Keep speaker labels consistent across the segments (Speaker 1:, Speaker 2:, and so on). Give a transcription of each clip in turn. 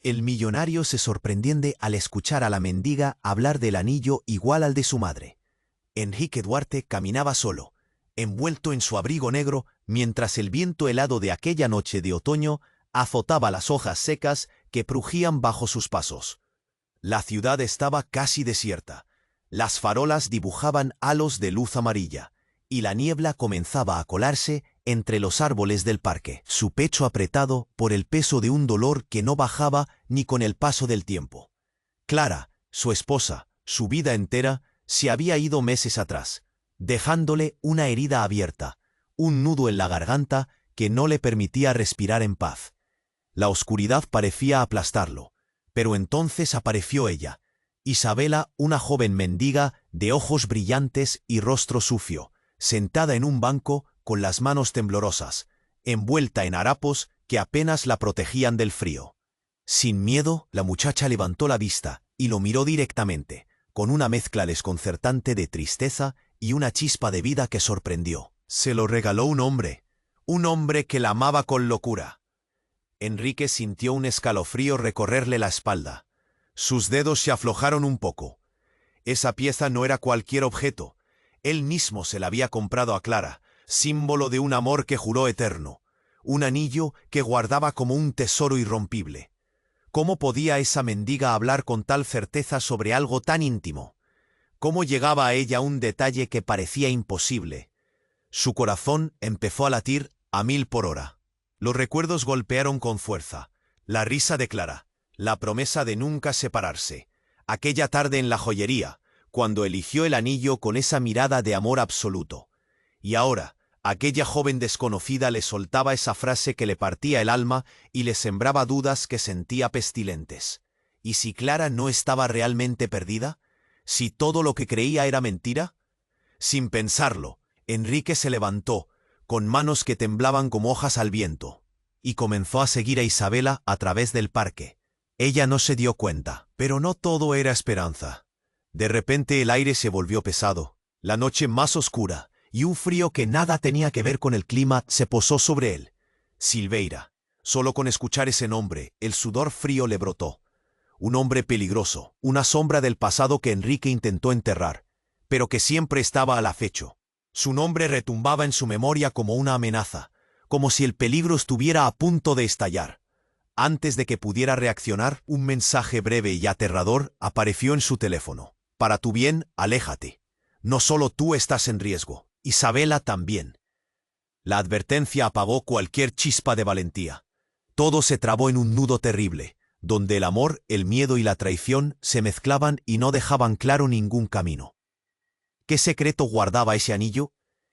Speaker 1: El millonario se sorprende al escuchar a la mendiga hablar del anillo igual al de su madre. Enrique Duarte caminaba solo, envuelto en su abrigo negro, mientras el viento helado de aquella noche de otoño azotaba las hojas secas que crujían bajo sus pasos. La ciudad estaba casi desierta. Las farolas dibujaban halos de luz amarilla, y la niebla comenzaba a colarse entre los árboles del parque, su pecho apretado por el peso de un dolor que no bajaba ni con el paso del tiempo. Clara, su esposa, su vida entera, se había ido meses atrás, dejándole una herida abierta, un nudo en la garganta que no le permitía respirar en paz. La oscuridad parecía aplastarlo, pero entonces apareció ella, Isabela, una joven mendiga de ojos brillantes y rostro sucio, sentada en un banco con las manos temblorosas, envuelta en harapos que apenas la protegían del frío. Sin miedo, la muchacha levantó la vista y lo miró directamente, con una mezcla desconcertante de tristeza y una chispa de vida que sorprendió. Se lo regaló un hombre que la amaba con locura. Enrique sintió un escalofrío recorrerle la espalda. Sus dedos se aflojaron un poco. Esa pieza no era cualquier objeto. Él mismo se la había comprado a Clara, símbolo de un amor que juró eterno, un anillo que guardaba como un tesoro irrompible. ¿Cómo podía esa mendiga hablar con tal certeza sobre algo tan íntimo? ¿Cómo llegaba a ella un detalle que parecía imposible? Su corazón empezó a latir a 1000 por hora. Los recuerdos golpearon con fuerza. La risa de Clara, la promesa de nunca separarse, aquella tarde en la joyería, cuando eligió el anillo con esa mirada de amor absoluto. Y ahora, aquella joven desconocida le soltaba esa frase que le partía el alma y le sembraba dudas que sentía pestilentes. ¿Y si Clara no estaba realmente perdida? ¿Si todo lo que creía era mentira? Sin pensarlo, Enrique se levantó, con manos que temblaban como hojas al viento, y comenzó a seguir a Isabela a través del parque. Ella no se dio cuenta, pero no todo era esperanza. De repente el aire se volvió pesado, la noche más oscura, y un frío que nada tenía que ver con el clima se posó sobre él. Silveira. Solo con escuchar ese nombre, el sudor frío le brotó. Un hombre peligroso, una sombra del pasado que Enrique intentó enterrar, pero que siempre estaba al acecho. Su nombre retumbaba en su memoria como una amenaza, como si el peligro estuviera a punto de estallar. Antes de que pudiera reaccionar, un mensaje breve y aterrador apareció en su teléfono. Para tu bien, aléjate. No solo tú estás en riesgo, Isabela también. La advertencia apagó cualquier chispa de valentía. Todo se trabó en un nudo terrible, donde el amor, el miedo y la traición se mezclaban y no dejaban claro ningún camino. ¿Qué secreto guardaba ese anillo?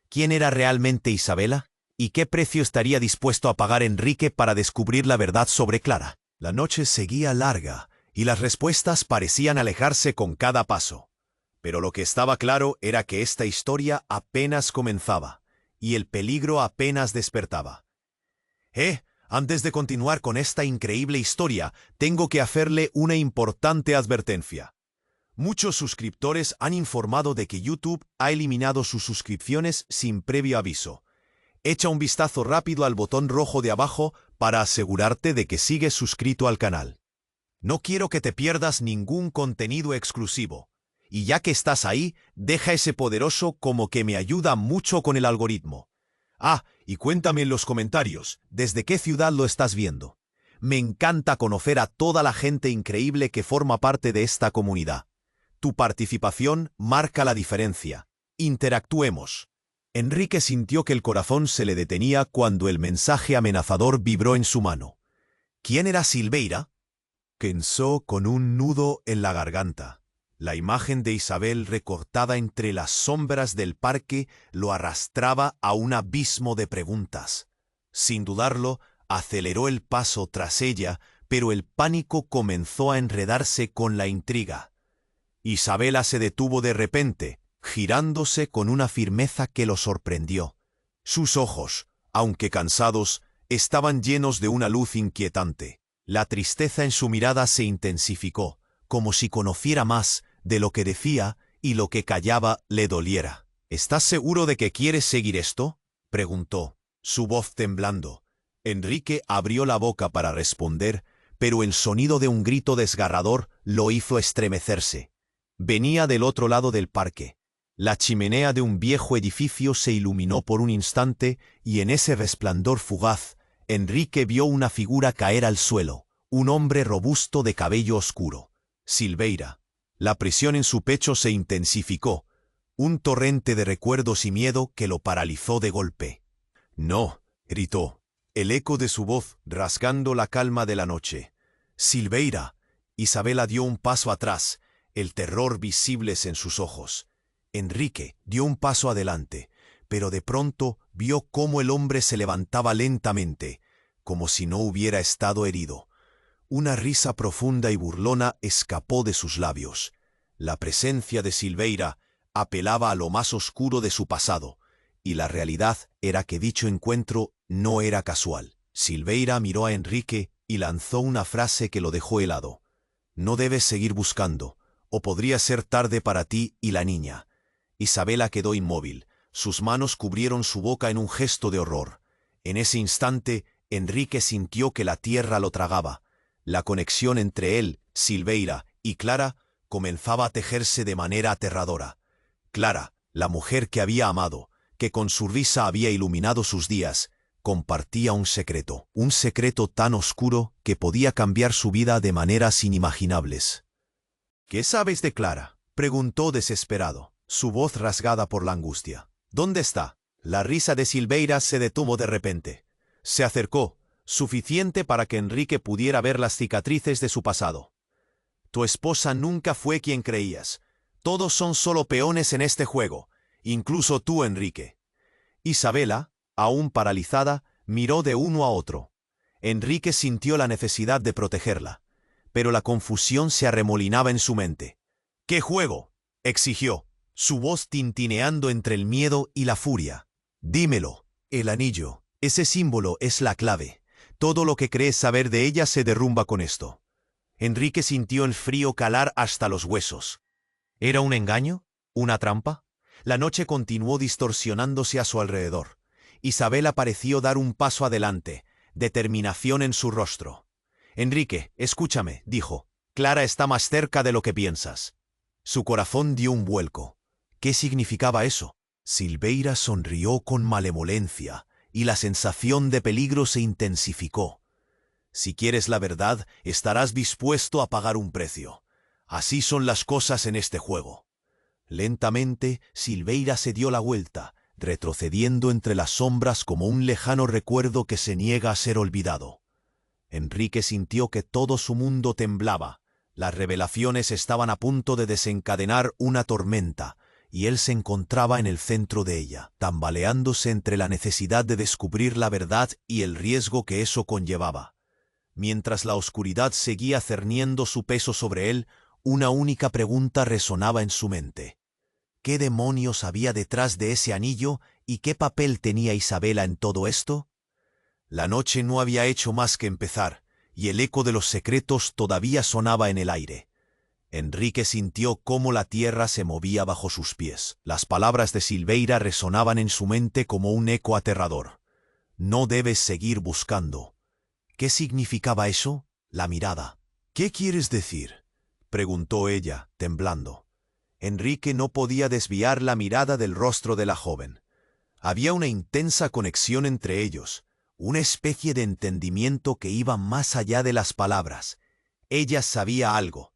Speaker 1: ¿Quién era realmente Isabela? ¿Y qué precio estaría dispuesto a pagar Enrique para descubrir la verdad sobre Clara? La noche seguía larga, y las respuestas parecían alejarse con cada paso. Pero lo que estaba claro era que esta historia apenas comenzaba, y el peligro apenas despertaba. Antes de continuar con esta increíble historia, tengo que hacerle una importante advertencia. Muchos suscriptores han informado de que YouTube ha eliminado sus suscripciones sin previo aviso. Echa un vistazo rápido al botón rojo de abajo para asegurarte de que sigues suscrito al canal. No quiero que te pierdas ningún contenido exclusivo. Y ya que estás ahí, deja ese poderoso como que me ayuda mucho con el algoritmo. Y cuéntame en los comentarios, ¿desde qué ciudad lo estás viendo? Me encanta conocer a toda la gente increíble que forma parte de esta comunidad. Tu participación marca la diferencia. Interactuemos. Enrique sintió que el corazón se le detenía cuando el mensaje amenazador vibró en su mano. ¿Quién era Silveira? Pensó con un nudo en la garganta. La imagen de Isabel recortada entre las sombras del parque lo arrastraba a un abismo de preguntas. Sin dudarlo, aceleró el paso tras ella, pero el pánico comenzó a enredarse con la intriga. Isabela se detuvo de repente, girándose con una firmeza que lo sorprendió. Sus ojos, aunque cansados, estaban llenos de una luz inquietante. La tristeza en su mirada se intensificó, como si conociera más de lo que decía y lo que callaba le doliera. ¿Estás seguro de que quieres seguir esto?, preguntó, su voz temblando. Enrique abrió la boca para responder, pero el sonido de un grito desgarrador lo hizo estremecerse. Venía del otro lado del parque. La chimenea de un viejo edificio se iluminó por un instante y en ese resplandor fugaz, Enrique vio una figura caer al suelo, un hombre robusto de cabello oscuro. Silveira. La presión en su pecho se intensificó, un torrente de recuerdos y miedo que lo paralizó de golpe. «No», gritó, el eco de su voz rasgando la calma de la noche. «Silveira». Isabela dio un paso atrás, el terror visibles en sus ojos. Enrique dio un paso adelante, pero de pronto vio cómo el hombre se levantaba lentamente, como si no hubiera estado herido. Una risa profunda y burlona escapó de sus labios. La presencia de Silveira apelaba a lo más oscuro de su pasado, y la realidad era que dicho encuentro no era casual. Silveira miró a Enrique y lanzó una frase que lo dejó helado. «No debes seguir buscando, o podría ser tarde para ti y la niña». Isabela quedó inmóvil. Sus manos cubrieron su boca en un gesto de horror. En ese instante, Enrique sintió que la tierra lo tragaba. La conexión entre él, Silveira y Clara comenzaba a tejerse de manera aterradora. Clara, la mujer que había amado, que con su risa había iluminado sus días, compartía un secreto tan oscuro que podía cambiar su vida de maneras inimaginables. «¿Qué sabes de Clara?», preguntó desesperado, su voz rasgada por la angustia. «¿Dónde está?». La risa de Silveira se detuvo de repente. Se acercó, suficiente para que Enrique pudiera ver las cicatrices de su pasado. «Tu esposa nunca fue quien creías. Todos son solo peones en este juego, incluso tú, Enrique». Isabela, aún paralizada, miró de uno a otro. Enrique sintió la necesidad de protegerla, pero la confusión se arremolinaba en su mente. «¿Qué juego?», exigió, su voz tintineando entre el miedo y la furia. «Dímelo». «El anillo. Ese símbolo es la clave. Todo lo que crees saber de ella se derrumba con esto». Enrique sintió el frío calar hasta los huesos. ¿Era un engaño? ¿Una trampa? La noche continuó distorsionándose a su alrededor. Isabela pareció dar un paso adelante, determinación en su rostro. «Enrique, escúchame», dijo. «Clara está más cerca de lo que piensas». Su corazón dio un vuelco. ¿Qué significaba eso? Silveira sonrió con malevolencia, y la sensación de peligro se intensificó. «Si quieres la verdad, estarás dispuesto a pagar un precio. Así son las cosas en este juego». Lentamente, Silveira se dio la vuelta, retrocediendo entre las sombras como un lejano recuerdo que se niega a ser olvidado. Enrique sintió que todo su mundo temblaba. Las revelaciones estaban a punto de desencadenar una tormenta, y él se encontraba en el centro de ella, tambaleándose entre la necesidad de descubrir la verdad y el riesgo que eso conllevaba. Mientras la oscuridad seguía cerniendo su peso sobre él, una única pregunta resonaba en su mente. ¿Qué demonios había detrás de ese anillo y qué papel tenía Isabela en todo esto? La noche no había hecho más que empezar, y el eco de los secretos todavía sonaba en el aire. Enrique sintió cómo la tierra se movía bajo sus pies. Las palabras de Silveira resonaban en su mente como un eco aterrador. «No debes seguir buscando». ¿Qué significaba eso? La mirada. «¿Qué quieres decir?», preguntó ella, temblando. Enrique no podía desviar la mirada del rostro de la joven. Había una intensa conexión entre ellos, una especie de entendimiento que iba más allá de las palabras. Ella sabía algo,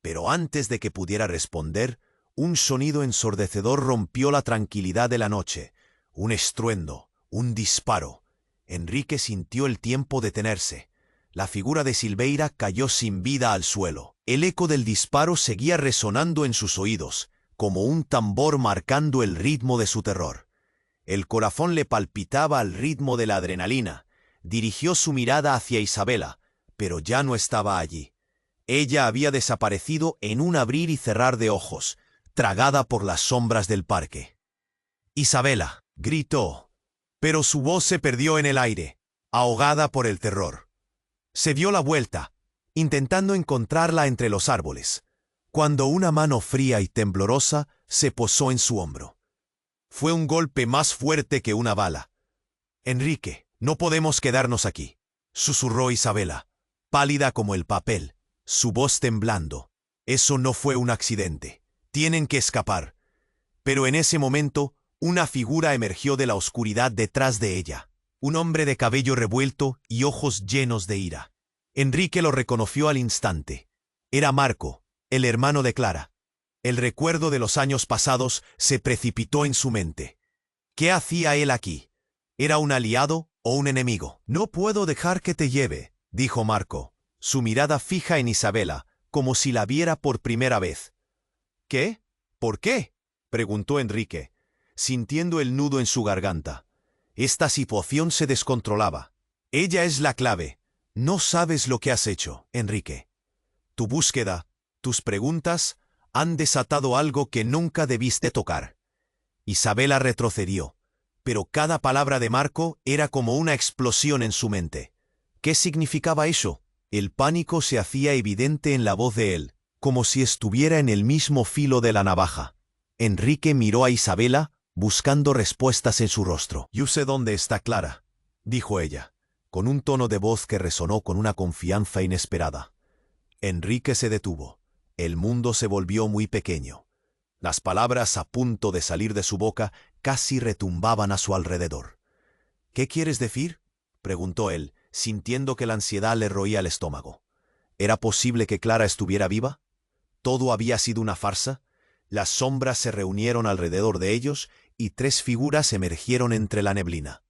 Speaker 1: pero antes de que pudiera responder, un sonido ensordecedor rompió la tranquilidad de la noche. Un estruendo, un disparo. Enrique sintió el tiempo detenerse. La figura de Silveira cayó sin vida al suelo. El eco del disparo seguía resonando en sus oídos, como un tambor marcando el ritmo de su terror. El corazón le palpitaba al ritmo de la adrenalina. Dirigió su mirada hacia Isabela, pero ya no estaba allí. Ella había desaparecido en un abrir y cerrar de ojos, tragada por las sombras del parque. «Isabela», gritó, pero su voz se perdió en el aire, ahogada por el terror. Se dio la vuelta, intentando encontrarla entre los árboles, cuando una mano fría y temblorosa se posó en su hombro. Fue un golpe más fuerte que una bala. «Enrique, no podemos quedarnos aquí», susurró Isabela. pálida como el papel, su voz temblando. Eso no fue un accidente. Tienen que escapar. Pero en ese momento, una figura emergió de la oscuridad detrás de ella. Un hombre de cabello revuelto y ojos llenos de ira. Enrique lo reconoció al instante. Era Marco, el hermano de Clara. El recuerdo de los años pasados se precipitó en su mente. ¿Qué hacía él aquí? ¿Era un aliado o un enemigo? No puedo dejar que te lleve, dijo Marco, su mirada fija en Isabela, como si la viera por primera vez. ¿Qué? ¿Por qué?, preguntó Enrique, sintiendo el nudo en su garganta. Esta situación se descontrolaba. Ella es la clave. No sabes lo que has hecho, Enrique. Tu búsqueda, tus preguntas, han desatado algo que nunca debiste tocar. Isabela retrocedió, pero cada palabra de Marco era como una explosión en su mente. ¿Qué significaba eso? El pánico se hacía evidente en la voz de él, como si estuviera en el mismo filo de la navaja. Enrique miró a Isabela, buscando respuestas en su rostro. «Yo sé dónde está Clara», dijo ella, con un tono de voz que resonó con una confianza inesperada. Enrique se detuvo. El mundo se volvió muy pequeño. Las palabras a punto de salir de su boca casi retumbaban a su alrededor. «¿Qué quieres decir?», preguntó él, sintiendo que la ansiedad le roía el estómago. ¿Era posible que Clara estuviera viva? ¿Todo había sido una farsa? Las sombras se reunieron alrededor de ellos y tres figuras emergieron entre la neblina.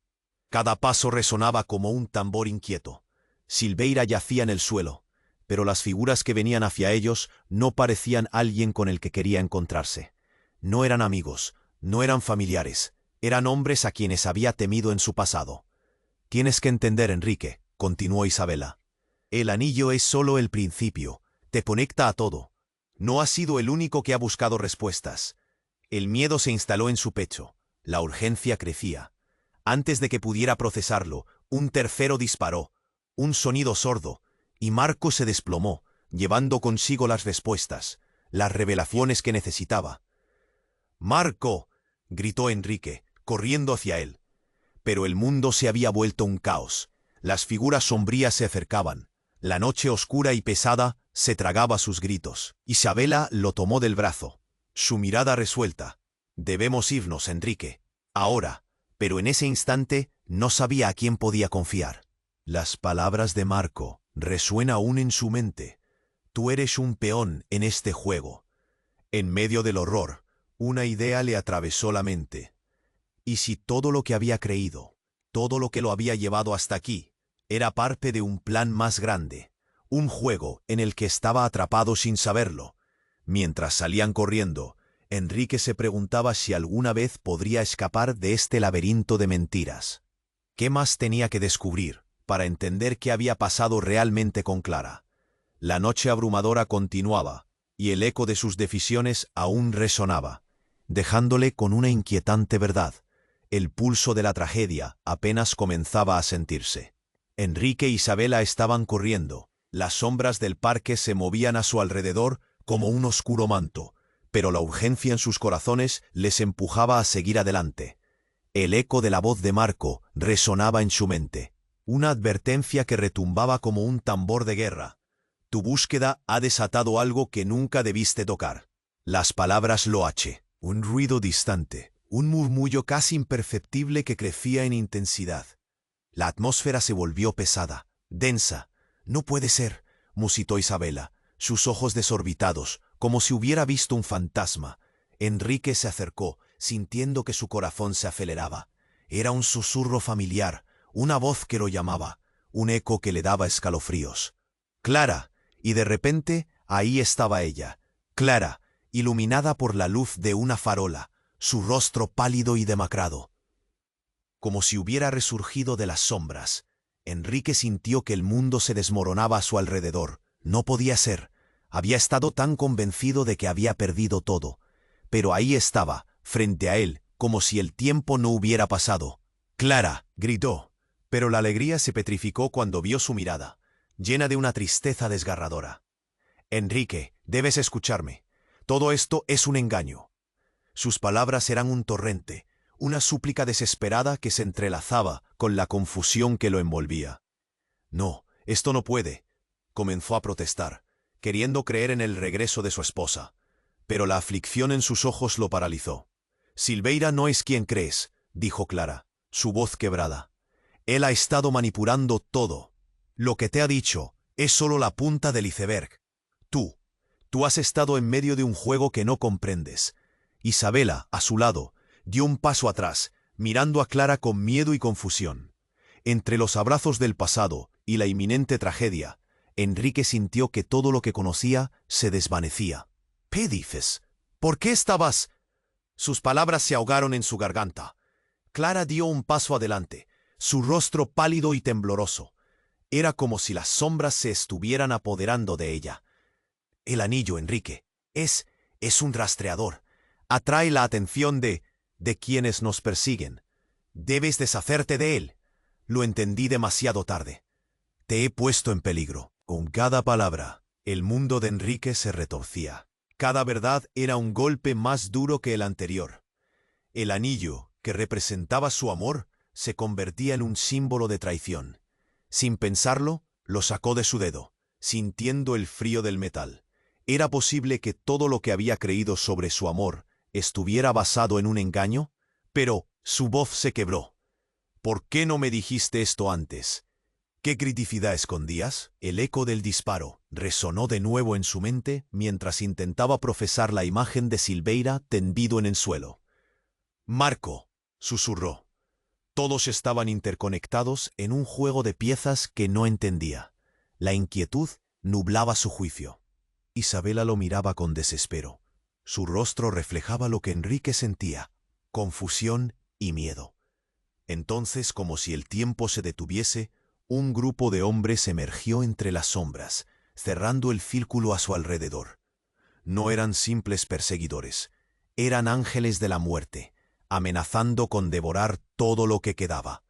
Speaker 1: Cada paso resonaba como un tambor inquieto. Silveira yacía en el suelo, pero las figuras que venían hacia ellos no parecían alguien con el que quería encontrarse. No eran amigos, no eran familiares, eran hombres a quienes había temido en su pasado. «Tienes que entender, Enrique», continuó Isabela. «El anillo es solo el principio, te conecta a todo. No has sido el único que ha buscado respuestas». El miedo se instaló en su pecho, la urgencia crecía. Antes de que pudiera procesarlo, un tercero disparó, un sonido sordo, y Marco se desplomó, llevando consigo las respuestas, las revelaciones que necesitaba. «¡Marco!», gritó Enrique, corriendo hacia él. Pero el mundo se había vuelto un caos. Las figuras sombrías se acercaban. La noche oscura y pesada se tragaba sus gritos. Isabela lo tomó del brazo, su mirada resuelta. «Debemos irnos, Enrique. Ahora». Pero en ese instante no sabía a quién podía confiar. Las palabras de Marco resuenan aún en su mente. «Tú eres un peón en este juego». En medio del horror, una idea le atravesó la mente. ¿Y si todo lo que había creído, todo lo que lo había llevado hasta aquí, era parte de un plan más grande, un juego en el que estaba atrapado sin saberlo? Mientras salían corriendo, Enrique se preguntaba si alguna vez podría escapar de este laberinto de mentiras. ¿Qué más tenía que descubrir para entender qué había pasado realmente con Clara? La noche abrumadora continuaba, y el eco de sus decisiones aún resonaba, dejándole con una inquietante verdad. El pulso de la tragedia apenas comenzaba a sentirse. Enrique e Isabela estaban corriendo. Las sombras del parque se movían a su alrededor como un oscuro manto, pero la urgencia en sus corazones les empujaba a seguir adelante. El eco de la voz de Marco resonaba en su mente, una advertencia que retumbaba como un tambor de guerra. «Tu búsqueda ha desatado algo que nunca debiste tocar». Las palabras loache, un ruido distante, un murmullo casi imperceptible que crecía en intensidad. La atmósfera se volvió pesada, densa. «No puede ser», musitó Isabela, sus ojos desorbitados, como si hubiera visto un fantasma. Enrique se acercó, sintiendo que su corazón se aceleraba. Era un susurro familiar, una voz que lo llamaba, un eco que le daba escalofríos. «Clara», y de repente ahí estaba ella, Clara, iluminada por la luz de una farola, su rostro pálido y demacrado. Como si hubiera resurgido de las sombras, Enrique sintió que el mundo se desmoronaba a su alrededor. No podía ser. Había estado tan convencido de que había perdido todo. Pero ahí estaba, frente a él, como si el tiempo no hubiera pasado. «¡Clara!», gritó, pero la alegría se petrificó cuando vio su mirada, llena de una tristeza desgarradora. «Enrique, debes escucharme. Todo esto es un engaño». Sus palabras eran un torrente, una súplica desesperada que se entrelazaba con la confusión que lo envolvía. «No, esto no puede. comenzó a protestar, queriendo creer en el regreso de su esposa. Pero la aflicción en sus ojos lo paralizó. «Silveira no es quien crees», dijo Clara, su voz quebrada. «Él ha estado manipulando todo. Lo que te ha dicho es solo la punta del iceberg. Tú has estado en medio de un juego que no comprendes». Isabela, a su lado, dio un paso atrás, mirando a Clara con miedo y confusión. Entre los abrazos del pasado y la inminente tragedia, Enrique sintió que todo lo que conocía se desvanecía. «¿Qué dices? ¿Por qué estabas...?» Sus palabras se ahogaron en su garganta. Clara dio un paso adelante, su rostro pálido y tembloroso. Era como si las sombras se estuvieran apoderando de ella. «El anillo, Enrique, es un rastreador. Atrae la atención de quienes nos persiguen. Debes deshacerte de él». «Lo entendí demasiado tarde. Te he puesto en peligro». Con cada palabra, el mundo de Enrique se retorcía. Cada verdad era un golpe más duro que el anterior. El anillo, que representaba su amor, se convertía en un símbolo de traición. Sin pensarlo, lo sacó de su dedo, sintiendo el frío del metal. ¿Era posible que todo lo que había creído sobre su amor estuviera basado en un engaño? Pero su voz se quebró. «¿Por qué no me dijiste esto antes?» ¿Qué criticidad escondías? El eco del disparo resonó de nuevo en su mente mientras intentaba procesar la imagen de Silveira tendido en el suelo. «Marco», susurró. Todos estaban interconectados en un juego de piezas que no entendía. La inquietud nublaba su juicio. Isabela lo miraba con desespero. Su rostro reflejaba lo que Enrique sentía: confusión y miedo. Entonces, como si el tiempo se detuviese, un grupo de hombres emergió entre las sombras, cerrando el círculo a su alrededor. No eran simples perseguidores, eran ángeles de la muerte, amenazando con devorar todo lo que quedaba.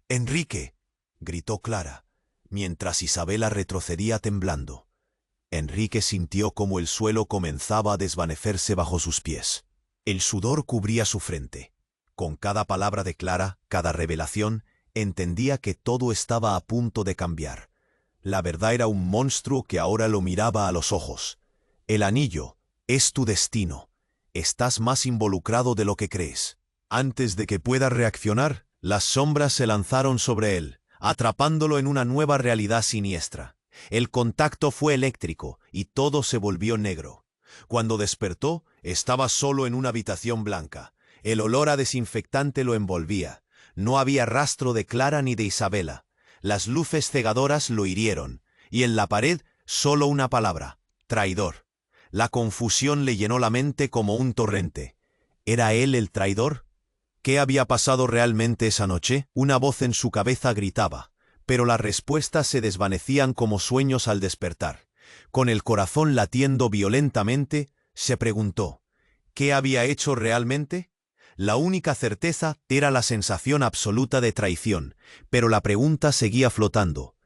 Speaker 1: «¡Enrique!», gritó Clara, mientras Isabela retrocedía temblando. Enrique sintió como el suelo comenzaba a desvanecerse bajo sus pies. El sudor cubría su frente. Con cada palabra de Clara, cada revelación, entendía que todo estaba a punto de cambiar. La verdad era un monstruo que ahora lo miraba a los ojos. «El anillo es tu destino. Estás más involucrado de lo que crees». Antes de que pueda reaccionar, las sombras se lanzaron sobre él, atrapándolo en una nueva realidad siniestra. El contacto fue eléctrico y todo se volvió negro. Cuando despertó, estaba solo en una habitación blanca. El olor a desinfectante lo envolvía. No había rastro de Clara ni de Isabela. Las luces cegadoras lo hirieron, y en la pared solo una palabra: traidor. La confusión le llenó la mente como un torrente. ¿Era él el traidor? ¿Qué había pasado realmente esa noche? Una voz en su cabeza gritaba, pero las respuestas se desvanecían como sueños al despertar. Con el corazón latiendo violentamente, se preguntó: ¿qué había hecho realmente? La única certeza era la sensación absoluta de traición, pero la pregunta seguía flotando.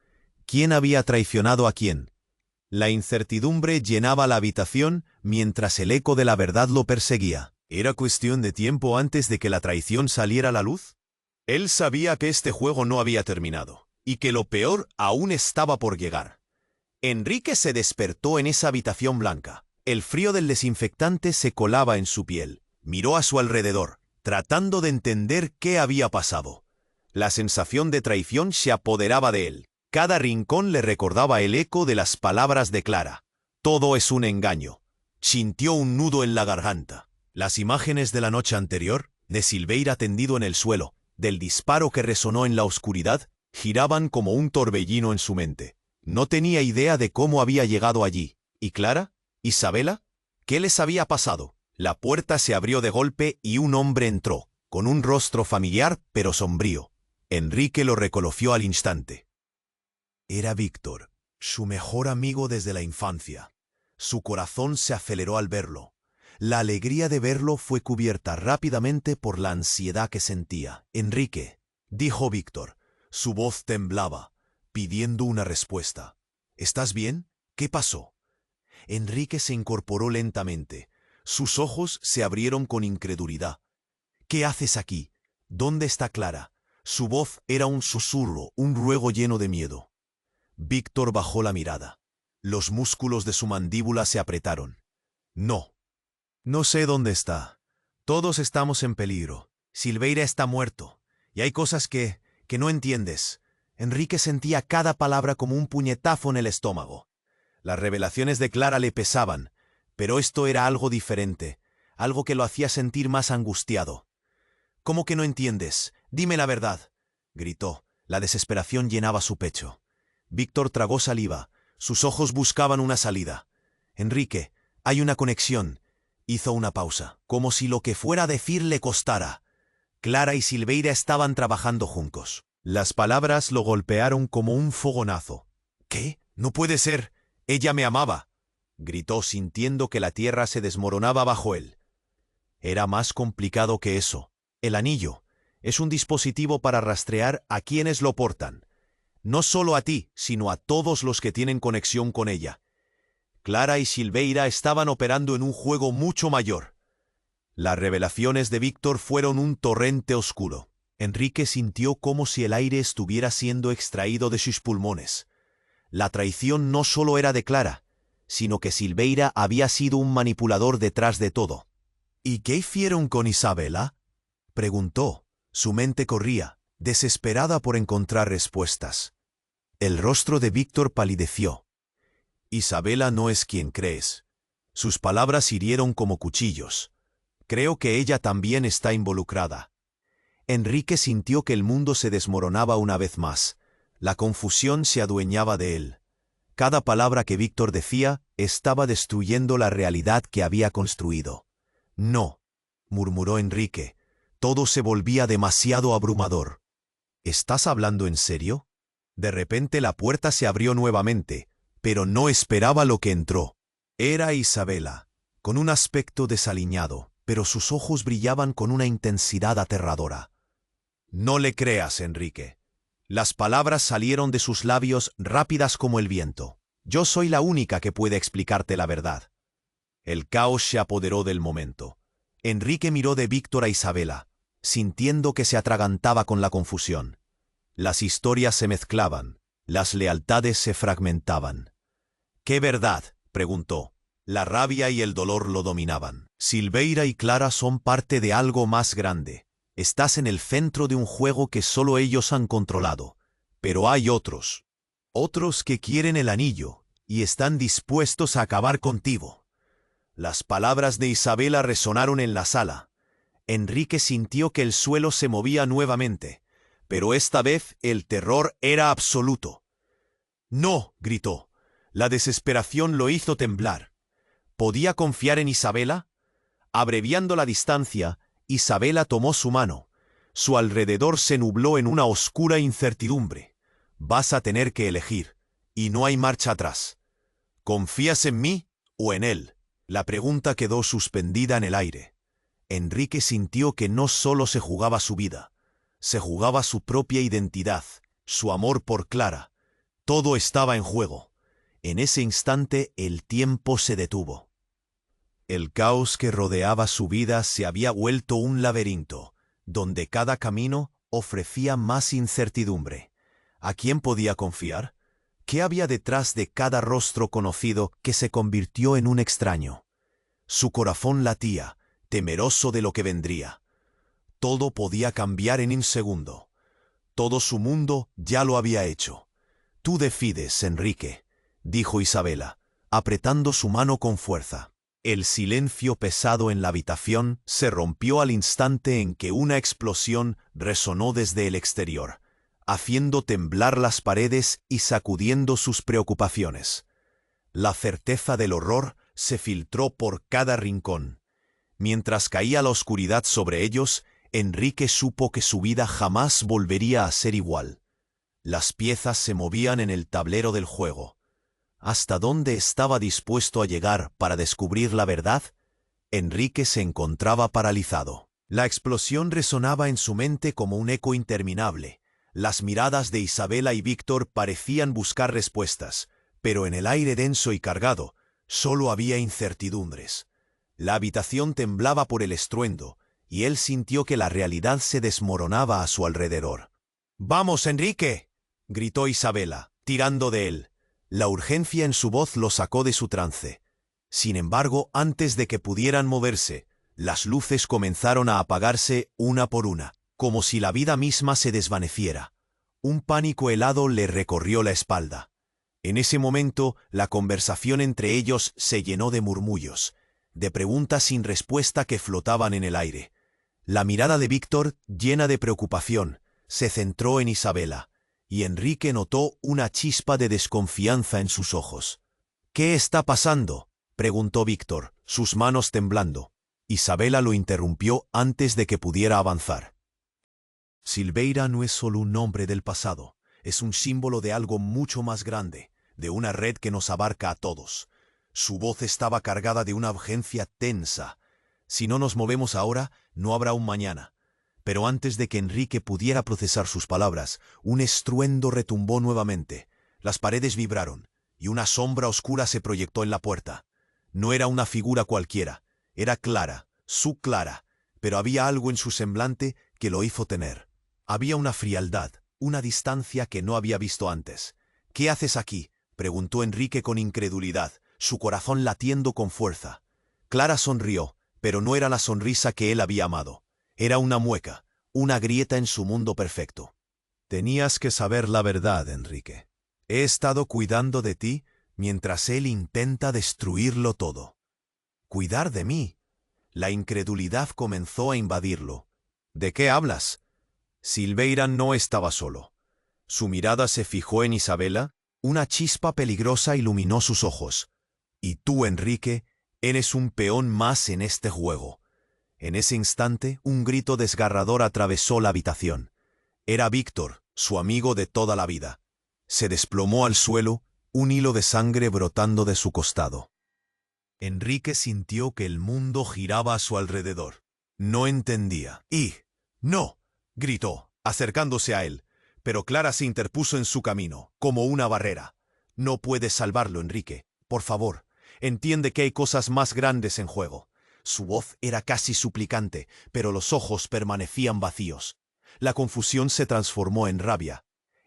Speaker 1: ¿Quién había traicionado a quién? La incertidumbre llenaba la habitación mientras el eco de la verdad lo perseguía. ¿Era cuestión de tiempo antes de que la traición saliera a la luz? Él sabía que este juego no había terminado, y que lo peor aún estaba por llegar. Enrique se despertó en esa habitación blanca. El frío del desinfectante se colaba en su piel. Miró a su alrededor, tratando de entender qué había pasado. La sensación de traición se apoderaba de él. Cada rincón le recordaba el eco de las palabras de Clara. Todo es un engaño. Sintió un nudo en la garganta. Las imágenes de la noche anterior, de Silveira tendido en el suelo, del disparo que resonó en la oscuridad, giraban como un torbellino en su mente. No tenía idea de cómo había llegado allí. ¿Y Clara? ¿Isabela? ¿Qué les había pasado? La puerta se abrió de golpe y un hombre entró, con un rostro familiar pero sombrío. Enrique lo reconoció al instante. Era Víctor, su mejor amigo desde la infancia. Su corazón se aceleró al verlo. La alegría de verlo fue cubierta rápidamente por la ansiedad que sentía. «Enrique», dijo Víctor. Su voz temblaba, pidiendo una respuesta. «¿Estás bien? ¿Qué pasó?» Enrique se incorporó lentamente. Sus ojos se abrieron con incredulidad. «¿Qué haces aquí? ¿Dónde está Clara?» Su voz era un susurro, un ruego lleno de miedo. Víctor bajó la mirada. Los músculos de su mandíbula se apretaron. No. No sé dónde está. Todos estamos en peligro. Silveira está muerto. Y hay cosas que no entiendes. Enrique sentía cada palabra como un puñetazo en el estómago. Las revelaciones de Clara le pesaban, pero esto era algo diferente, algo que lo hacía sentir más angustiado. «¿Cómo que no entiendes? Dime la verdad», gritó. La desesperación llenaba su pecho. Víctor tragó saliva. Sus ojos buscaban una salida. «Enrique, hay una conexión». Hizo una pausa, como si lo que fuera a decir le costara. Clara y Silveira estaban trabajando juntos. Las palabras lo golpearon como un fogonazo. «¿Qué? No puede ser. Ella me amaba», gritó sintiendo que la tierra se desmoronaba bajo él. Era más complicado que eso. El anillo es un dispositivo para rastrear a quienes lo portan. No solo a ti, sino a todos los que tienen conexión con ella. Clara y Silveira estaban operando en un juego mucho mayor. Las revelaciones de Víctor fueron un torrente oscuro. Enrique sintió como si el aire estuviera siendo extraído de sus pulmones. La traición no solo era de Clara, sino que Silveira había sido un manipulador detrás de todo. «¿Y qué hicieron con Isabela?», preguntó. Su mente corría, desesperada por encontrar respuestas. El rostro de Víctor palideció. «Isabela no es quien crees». Sus palabras hirieron como cuchillos. «Creo que ella también está involucrada». Enrique sintió que el mundo se desmoronaba una vez más. La confusión se adueñaba de él. Cada palabra que Víctor decía estaba destruyendo la realidad que había construido. «No», murmuró Enrique. Todo se volvía demasiado abrumador. «¿Estás hablando en serio?». De repente la puerta se abrió nuevamente, pero no esperaba lo que entró. Era Isabela, con un aspecto desaliñado, pero sus ojos brillaban con una intensidad aterradora. «No le creas, Enrique». Las palabras salieron de sus labios rápidas como el viento. «Yo soy la única que puede explicarte la verdad». El caos se apoderó del momento. Enrique miró de Víctor a Isabela, sintiendo que se atragantaba con la confusión. Las historias se mezclaban, las lealtades se fragmentaban. «¿Qué verdad?», preguntó. La rabia y el dolor lo dominaban. «Silveira y Clara son parte de algo más grande. Estás en el centro de un juego que solo ellos han controlado. Pero hay otros. Otros que quieren el anillo y están dispuestos a acabar contigo». Las palabras de Isabela resonaron en la sala. Enrique sintió que el suelo se movía nuevamente, pero esta vez el terror era absoluto. «No», gritó. La desesperación lo hizo temblar. ¿Podía confiar en Isabela? Abreviando la distancia, Isabela tomó su mano. Su alrededor se nubló en una oscura incertidumbre. «Vas a tener que elegir, y no hay marcha atrás. ¿Confías en mí o en él?». La pregunta quedó suspendida en el aire. Enrique sintió que no solo se jugaba su vida, se jugaba su propia identidad, su amor por Clara. Todo estaba en juego. En ese instante el tiempo se detuvo. El caos que rodeaba su vida se había vuelto un laberinto, donde cada camino ofrecía más incertidumbre. ¿A quién podía confiar? ¿Qué había detrás de cada rostro conocido que se convirtió en un extraño? Su corazón latía, temeroso de lo que vendría. Todo podía cambiar en un segundo. Todo su mundo ya lo había hecho. «Tú decides, Enrique», dijo Isabela, apretando su mano con fuerza. El silencio pesado en la habitación se rompió al instante en que una explosión resonó desde el exterior, haciendo temblar las paredes y sacudiendo sus preocupaciones. La certeza del horror se filtró por cada rincón. Mientras caía la oscuridad sobre ellos, Enrique supo que su vida jamás volvería a ser igual. Las piezas se movían en el tablero del juego. ¿Hasta dónde estaba dispuesto a llegar para descubrir la verdad? Enrique se encontraba paralizado. La explosión resonaba en su mente como un eco interminable. Las miradas de Isabela y Víctor parecían buscar respuestas, pero en el aire denso y cargado solo había incertidumbres. La habitación temblaba por el estruendo, y él sintió que la realidad se desmoronaba a su alrededor. «¡Vamos, Enrique!», gritó Isabela. tirando de él. La urgencia en su voz lo sacó de su trance. Sin embargo, antes de que pudieran moverse, las luces comenzaron a apagarse una por una, como si la vida misma se desvaneciera. Un pánico helado le recorrió la espalda. En ese momento, la conversación entre ellos se llenó de murmullos, de preguntas sin respuesta que flotaban en el aire. La mirada de Víctor, llena de preocupación, se centró en Isabela, y Enrique notó una chispa de desconfianza en sus ojos. «¿Qué está pasando?», preguntó Víctor, sus manos temblando. Isabela lo interrumpió antes de que pudiera avanzar. «Silveira no es solo un nombre del pasado, es un símbolo de algo mucho más grande, de una red que nos abarca a todos». Su voz estaba cargada de una urgencia tensa. «Si no nos movemos ahora, no habrá un mañana». Pero antes de que Enrique pudiera procesar sus palabras, un estruendo retumbó nuevamente. Las paredes vibraron, y una sombra oscura se proyectó en la puerta. No era una figura cualquiera, era Clara, su Clara, pero había algo en su semblante que lo hizo temer. Había una frialdad, una distancia que no había visto antes. «¿Qué haces aquí?», preguntó Enrique con incredulidad, su corazón latiendo con fuerza. Clara sonrió, pero no era la sonrisa que él había amado. Era una mueca, una grieta en su mundo perfecto. «Tenías que saber la verdad, Enrique. He estado cuidando de ti mientras él intenta destruirlo todo». «¿Cuidar de mí?». La incredulidad comenzó a invadirlo. «¿De qué hablas?». Silveira no estaba solo. Su mirada se fijó en Isabela, una chispa peligrosa iluminó sus ojos. «Y tú, Enrique, eres un peón más en este juego». En ese instante, un grito desgarrador atravesó la habitación. Era Víctor, su amigo de toda la vida. Se desplomó al suelo, un hilo de sangre brotando de su costado. Enrique sintió que el mundo giraba a su alrededor. No entendía. «¡No!», gritó, acercándose a él, pero Clara se interpuso en su camino, como una barrera. «No puedes salvarlo, Enrique. Por favor, entiende que hay cosas más grandes en juego». Su voz era casi suplicante, pero los ojos permanecían vacíos. La confusión se transformó en rabia.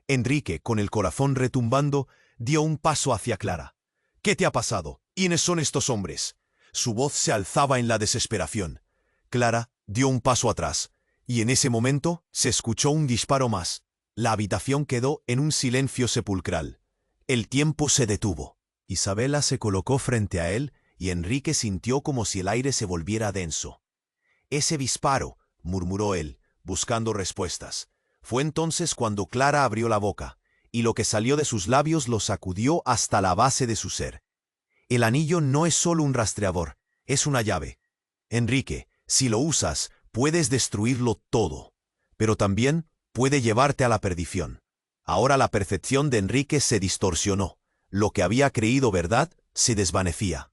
Speaker 1: Enrique, con el corazón retumbando, dio un paso hacia Clara. «¿Qué te ha pasado? ¿Quiénes son estos hombres?». Su voz se alzaba en la desesperación. Clara dio un paso atrás, y en ese momento se escuchó un disparo más. La habitación quedó en un silencio sepulcral. El tiempo se detuvo. Isabela se colocó frente a él, y Enrique sintió como si el aire se volviera denso. «Ese disparo», murmuró él, buscando respuestas. Fue entonces cuando Clara abrió la boca, y lo que salió de sus labios lo sacudió hasta la base de su ser. «El anillo no es solo un rastreador, es una llave. Enrique, si lo usas, puedes destruirlo todo, pero también puede llevarte a la perdición». Ahora la percepción de Enrique se distorsionó. Lo que había creído verdad se desvanecía.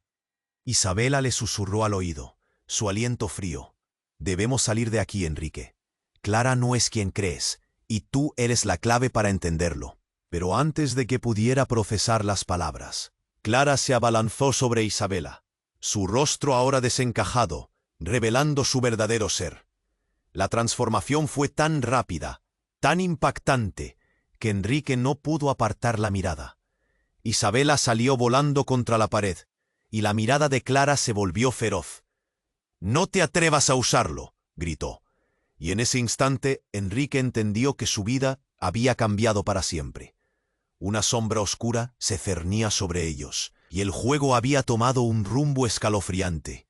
Speaker 1: Isabela le susurró al oído, su aliento frío. «Debemos salir de aquí, Enrique. Clara no es quien crees, y tú eres la clave para entenderlo». Pero antes de que pudiera procesar las palabras, Clara se abalanzó sobre Isabela, su rostro ahora desencajado, revelando su verdadero ser. La transformación fue tan rápida, tan impactante, que Enrique no pudo apartar la mirada. Isabela salió volando contra la pared, y la mirada de Clara se volvió feroz. «No te atrevas a usarlo», gritó. Y en ese instante Enrique entendió que su vida había cambiado para siempre. Una sombra oscura se cernía sobre ellos, y el juego había tomado un rumbo escalofriante.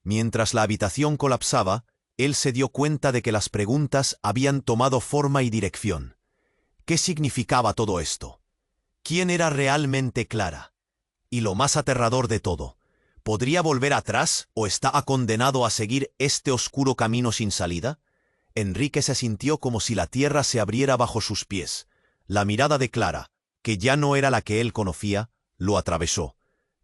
Speaker 1: Mientras la habitación colapsaba, él se dio cuenta de que las preguntas habían tomado forma y dirección. ¿Qué significaba todo esto? ¿Quién era realmente Clara? Y lo más aterrador de todo, ¿podría volver atrás o estaba condenado a seguir este oscuro camino sin salida? Enrique se sintió como si la tierra se abriera bajo sus pies. La mirada de Clara, que ya no era la que él conocía, lo atravesó.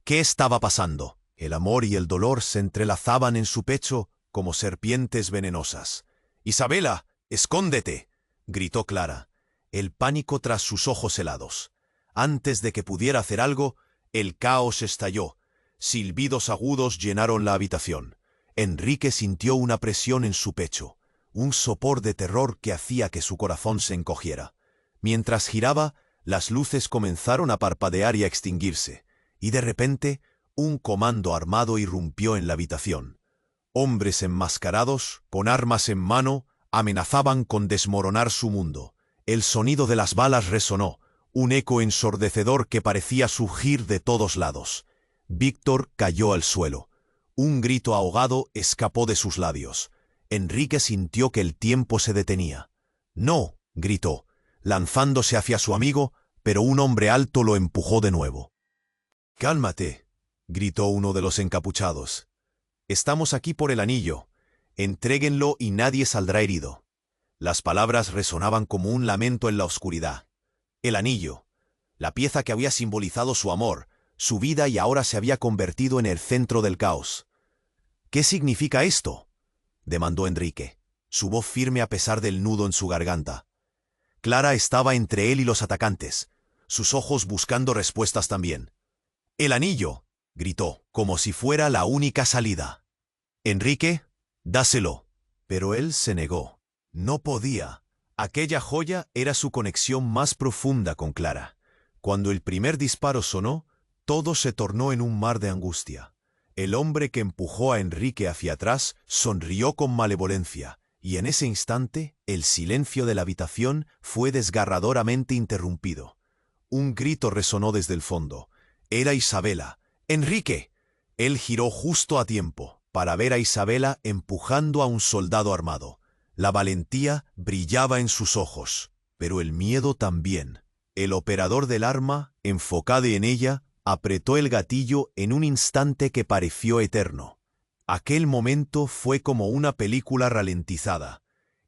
Speaker 1: ¿Qué estaba pasando? El amor y el dolor se entrelazaban en su pecho como serpientes venenosas. «Isabela, escóndete», gritó Clara, el pánico tras sus ojos helados. Antes de que pudiera hacer algo, el caos estalló. Silbidos agudos llenaron la habitación. Enrique sintió una presión en su pecho, un sopor de terror que hacía que su corazón se encogiera. Mientras giraba, Las luces comenzaron a parpadear y a extinguirse, y de repente un comando armado irrumpió en la habitación. Hombres enmascarados, con armas en mano, amenazaban con desmoronar su mundo. El sonido de las balas resonó, un eco ensordecedor que parecía surgir de todos lados. Víctor cayó al suelo. Un grito ahogado escapó de sus labios. Enrique sintió que el tiempo se detenía. «No», gritó, lanzándose hacia su amigo, pero un hombre alto lo empujó de nuevo. «Cálmate», gritó uno de los encapuchados. «Estamos aquí por el anillo. Entréguenlo y nadie saldrá herido». Las palabras resonaban como un lamento en la oscuridad. El anillo, la pieza que había simbolizado su amor, su vida y ahora se había convertido en el centro del caos. «¿Qué significa esto?», demandó Enrique, su voz firme a pesar del nudo en su garganta. Clara estaba entre él y los atacantes, sus ojos buscando respuestas también. «¡El anillo!», gritó, como si fuera la única salida. «Enrique, dáselo». Pero él se negó. No podía. Aquella joya era su conexión más profunda con Clara. Cuando el primer disparo sonó, todo se tornó en un mar de angustia. El hombre que empujó a Enrique hacia atrás sonrió con malevolencia, y en ese instante el silencio de la habitación fue desgarradoramente interrumpido. Un grito resonó desde el fondo. Era Isabela. «¡Enrique!». Él giró justo a tiempo para ver a Isabela empujando a un soldado armado. La valentía brillaba en sus ojos, pero el miedo también. El operador del arma, enfocado en ella, apretó el gatillo en un instante que pareció eterno. Aquel momento fue como una película ralentizada.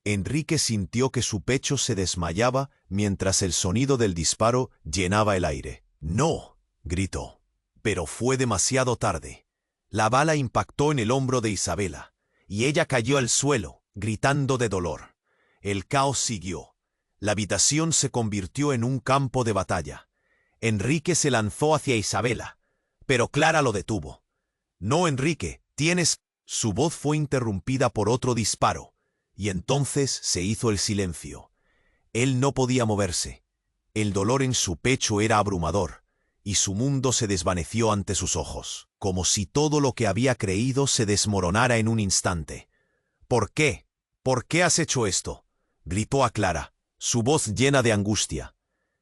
Speaker 1: Enrique sintió que su pecho se desmayaba mientras el sonido del disparo llenaba el aire. «¡No!», gritó. Pero fue demasiado tarde. La bala impactó en el hombro de Isabela, y ella cayó al suelo, gritando de dolor. El caos siguió. La habitación se convirtió en un campo de batalla. Enrique se lanzó hacia Isabela, pero Clara lo detuvo. «No, Enrique, tienes...». Su voz fue interrumpida por otro disparo, y entonces se hizo el silencio. Él no podía moverse. El dolor en su pecho era abrumador, y su mundo se desvaneció ante sus ojos, como si todo lo que había creído se desmoronara en un instante. «¿Por qué? ¿Por qué has hecho esto?», gritó a Clara, su voz llena de angustia.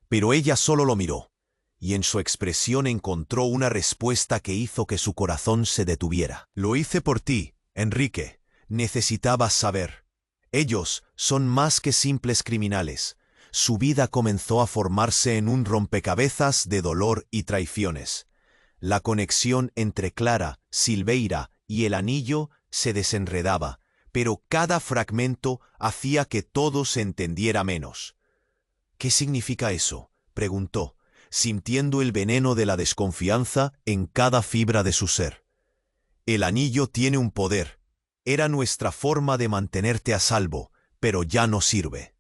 Speaker 1: Pero ella solo lo miró, y en su expresión encontró una respuesta que hizo que su corazón se detuviera. «Lo hice por ti, Enrique. Necesitabas saber. Ellos son más que simples criminales. Su vida comenzó a formarse en un rompecabezas de dolor y traiciones. La conexión entre Clara, Silveira y el anillo se desenredaba, pero cada fragmento hacía que todo se entendiera menos». «¿Qué significa eso?», preguntó, sintiendo el veneno de la desconfianza en cada fibra de su ser. «El anillo tiene un poder. Era nuestra forma de mantenerte a salvo, pero ya no sirve.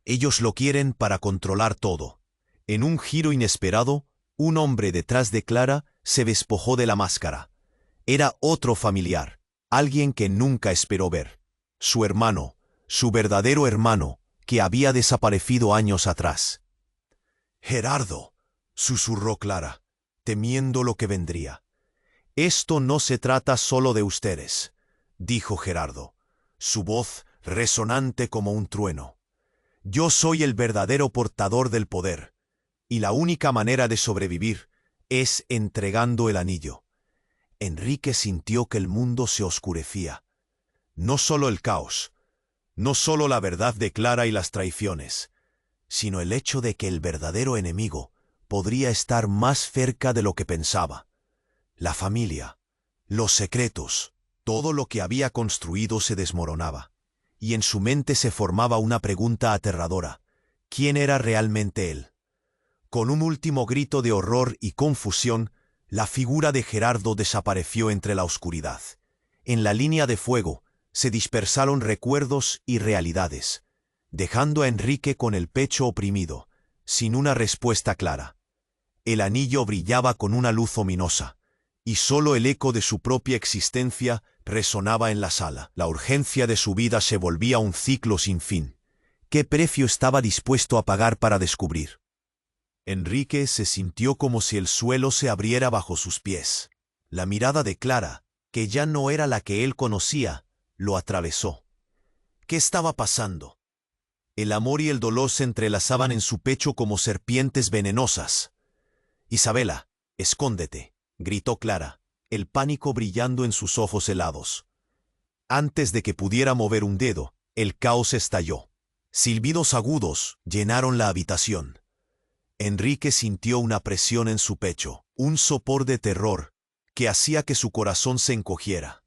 Speaker 1: Ellos lo quieren para controlar todo». En un giro inesperado, un hombre detrás de Clara se despojó de la máscara. Era otro familiar, alguien que nunca esperó ver. Su hermano, su verdadero hermano, que había desaparecido años atrás. «Gerardo», susurró Clara, temiendo lo que vendría. «Esto no se trata solo de ustedes», dijo Gerardo, su voz resonante como un trueno. «Yo soy el verdadero portador del poder, y la única manera de sobrevivir es entregando el anillo». Enrique sintió que el mundo se oscurecía. No solo el caos, no solo la verdad de Clara y las traiciones, sino el hecho de que el verdadero enemigo podría estar más cerca de lo que pensaba. La familia, los secretos, todo lo que había construido se desmoronaba, y en su mente se formaba una pregunta aterradora: ¿quién era realmente él? Con un último grito de horror y confusión, la figura de Gerardo desapareció entre la oscuridad. En la línea de fuego se dispersaron recuerdos y realidades, dejando a Enrique con el pecho oprimido, sin una respuesta clara. El anillo brillaba con una luz ominosa, y solo el eco de su propia existencia resonaba en la sala. La urgencia de su vida se volvía un ciclo sin fin. ¿Qué precio estaba dispuesto a pagar para descubrir? Enrique se sintió como si el suelo se abriera bajo sus pies. La mirada de Clara, que ya no era la que él conocía, lo atravesó. ¿Qué estaba pasando? El amor y el dolor se entrelazaban en su pecho como serpientes venenosas. «Isabela, escóndete», gritó Clara, el pánico brillando en sus ojos helados. Antes de que pudiera mover un dedo, el caos estalló. Silbidos agudos llenaron la habitación. Enrique sintió una presión en su pecho, un sopor de terror que hacía que su corazón se encogiera.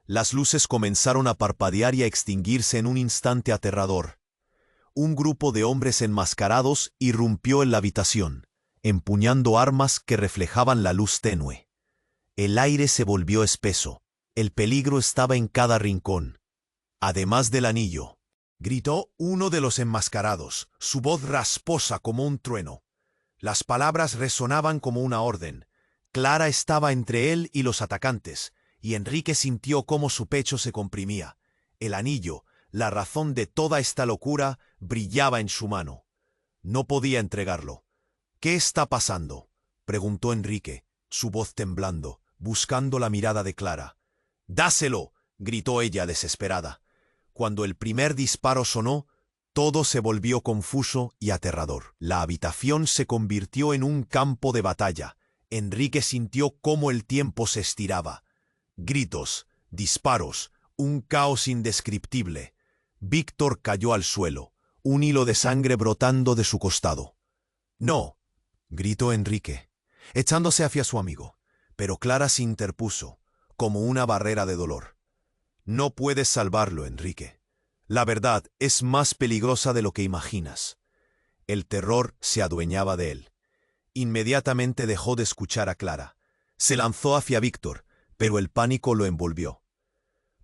Speaker 1: Las luces comenzaron a parpadear y a extinguirse en un instante aterrador. Un grupo de hombres enmascarados irrumpió en la habitación, empuñando armas que reflejaban la luz tenue. El aire se volvió espeso. El peligro estaba en cada rincón. «Además del anillo», gritó uno de los enmascarados, su voz rasposa como un trueno. Las palabras resonaban como una orden. Clara estaba entre él y los atacantes, y Enrique sintió cómo su pecho se comprimía. El anillo, la razón de toda esta locura, brillaba en su mano. No podía entregarlo. «¿Qué está pasando?», preguntó Enrique, su voz temblando, buscando la mirada de Clara. «¡Dáselo!», gritó ella desesperada. Cuando el primer disparo sonó, todo se volvió confuso y aterrador. La habitación se convirtió en un campo de batalla. Enrique sintió cómo el tiempo se estiraba. Gritos, disparos, un caos indescriptible. Víctor cayó al suelo, un hilo de sangre brotando de su costado. «No», gritó Enrique, echándose hacia su amigo, pero Clara se interpuso, como una barrera de dolor. «No puedes salvarlo, Enrique. La verdad es más peligrosa de lo que imaginas». El terror se adueñaba de él. Inmediatamente dejó de escuchar a Clara. Se lanzó hacia Víctor, pero el pánico lo envolvió.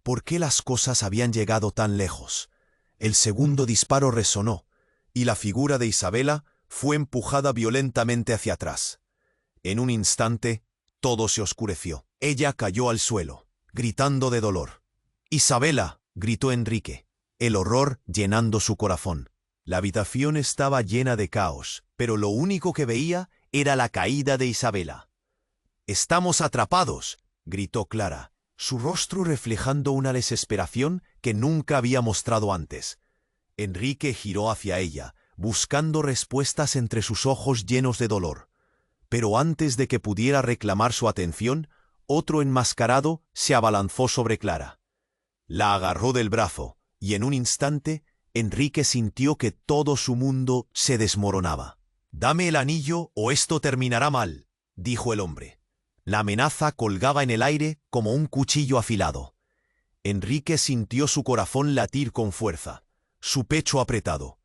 Speaker 1: ¿Por qué las cosas habían llegado tan lejos? El segundo disparo resonó, y la figura de Isabela fue empujada violentamente hacia atrás. En un instante, todo se oscureció. Ella cayó al suelo, gritando de dolor. «¡Isabela!», gritó Enrique, el horror llenando su corazón. La habitación estaba llena de caos, pero lo único que veía era la caída de Isabela. «¡Estamos atrapados!», gritó Clara, su rostro reflejando una desesperación que nunca había mostrado antes. Enrique giró hacia ella, buscando respuestas entre sus ojos llenos de dolor. Pero antes de que pudiera reclamar su atención, otro enmascarado se abalanzó sobre Clara. La agarró del brazo, y en un instante, Enrique sintió que todo su mundo se desmoronaba. «Dame el anillo o esto terminará mal», dijo el hombre. La amenaza colgaba en el aire como un cuchillo afilado. Enrique sintió su corazón latir con fuerza, su pecho apretado.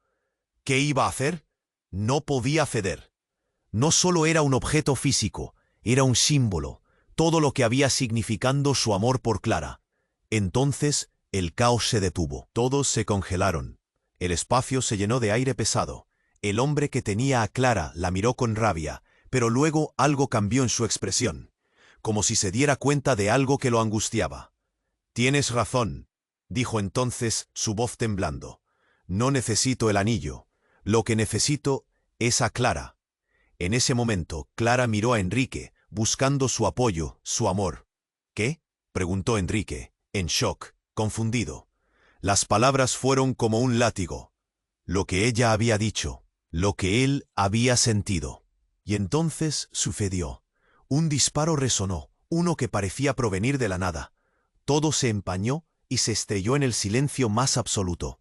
Speaker 1: ¿Qué iba a hacer? No podía ceder. No solo era un objeto físico, era un símbolo, todo lo que había significando su amor por Clara. Entonces el caos se detuvo. Todos se congelaron. El espacio se llenó de aire pesado. El hombre que tenía a Clara la miró con rabia, pero luego algo cambió en su expresión, como si se diera cuenta de algo que lo angustiaba. «Tienes razón», dijo entonces, su voz temblando. «No necesito el anillo. Lo que necesito es a Clara». En ese momento, Clara miró a Enrique, buscando su apoyo, su amor. «¿Qué?», preguntó Enrique, en shock, confundido. Las palabras fueron como un látigo. Lo que ella había dicho, lo que él había sentido. Y entonces sucedió. Un disparo resonó, uno que parecía provenir de la nada. Todo se empañó y se estrelló en el silencio más absoluto.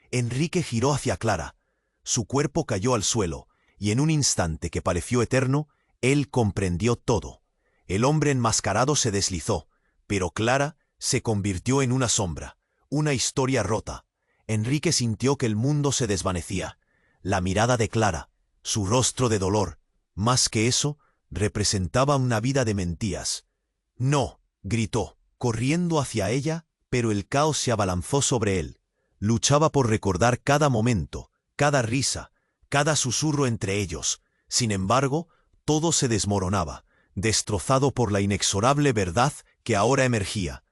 Speaker 1: Enrique giró hacia Clara. Su cuerpo cayó al suelo, y en un instante que pareció eterno, él comprendió todo. El hombre enmascarado se deslizó, pero Clara se convirtió en una sombra, una historia rota. Enrique sintió que el mundo se desvanecía. La mirada de Clara, su rostro de dolor, más que eso, representaba una vida de mentiras. «No», gritó, corriendo hacia ella, pero el caos se abalanzó sobre él. Luchaba por recordar cada momento, cada risa, cada susurro entre ellos. Sin embargo, todo se desmoronaba, destrozado por la inexorable verdad que ahora emergía.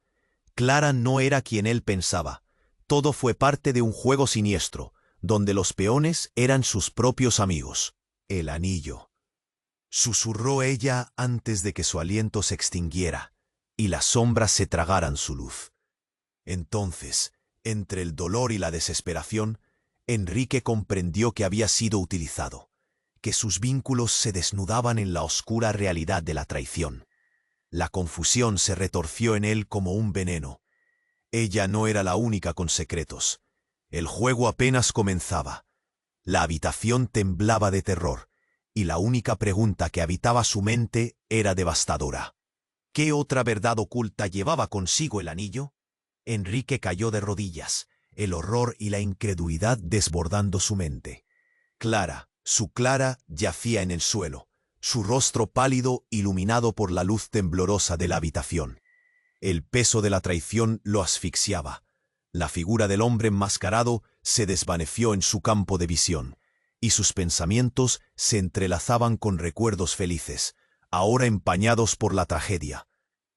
Speaker 1: Clara no era quien él pensaba. Todo fue parte de un juego siniestro, donde los peones eran sus propios amigos. El anillo. Susurró ella antes de que su aliento se extinguiera y las sombras se tragaran su luz. Entonces, entre el dolor y la desesperación, Enrique comprendió que había sido utilizado, que sus vínculos se desnudaban en la oscura realidad de la traición. La confusión se retorció en él como un veneno. Ella no era la única con secretos. El juego apenas comenzaba. La habitación temblaba de terror, y la única pregunta que habitaba su mente era devastadora. ¿Qué otra verdad oculta llevaba consigo el anillo? Enrique cayó de rodillas, el horror y la incredulidad desbordando su mente. Su Clara, yacía en el suelo, su rostro pálido iluminado por la luz temblorosa de la habitación. El peso de la traición lo asfixiaba. La figura del hombre enmascarado se desvaneció en su campo de visión, y sus pensamientos se entrelazaban con recuerdos felices, ahora empañados por la tragedia.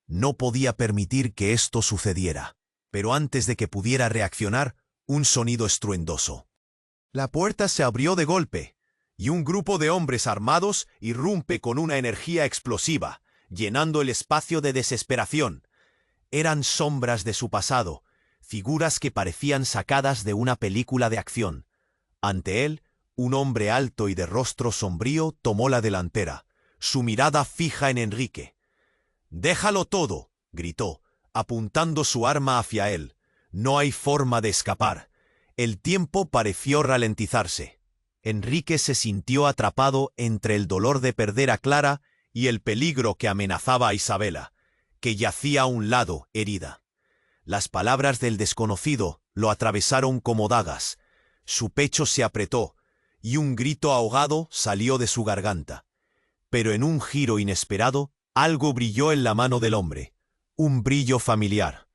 Speaker 1: No podía permitir que esto sucediera, pero antes de que pudiera reaccionar, un sonido estruendoso. La puerta se abrió de golpe, y un grupo de hombres armados irrumpe con una energía explosiva, llenando el espacio de desesperación. Eran sombras de su pasado, figuras que parecían sacadas de una película de acción. Ante él, un hombre alto y de rostro sombrío tomó la delantera, su mirada fija en Enrique. «Déjalo todo», gritó, apuntando su arma hacia él. «No hay forma de escapar». El tiempo pareció ralentizarse. Enrique se sintió atrapado entre el dolor de perder a Clara y el peligro que amenazaba a Isabela, que yacía a un lado, herida. Las palabras del desconocido lo atravesaron como dagas. Su pecho se apretó, y un grito ahogado salió de su garganta. Pero en un giro inesperado, algo brilló en la mano del hombre. Un brillo familiar.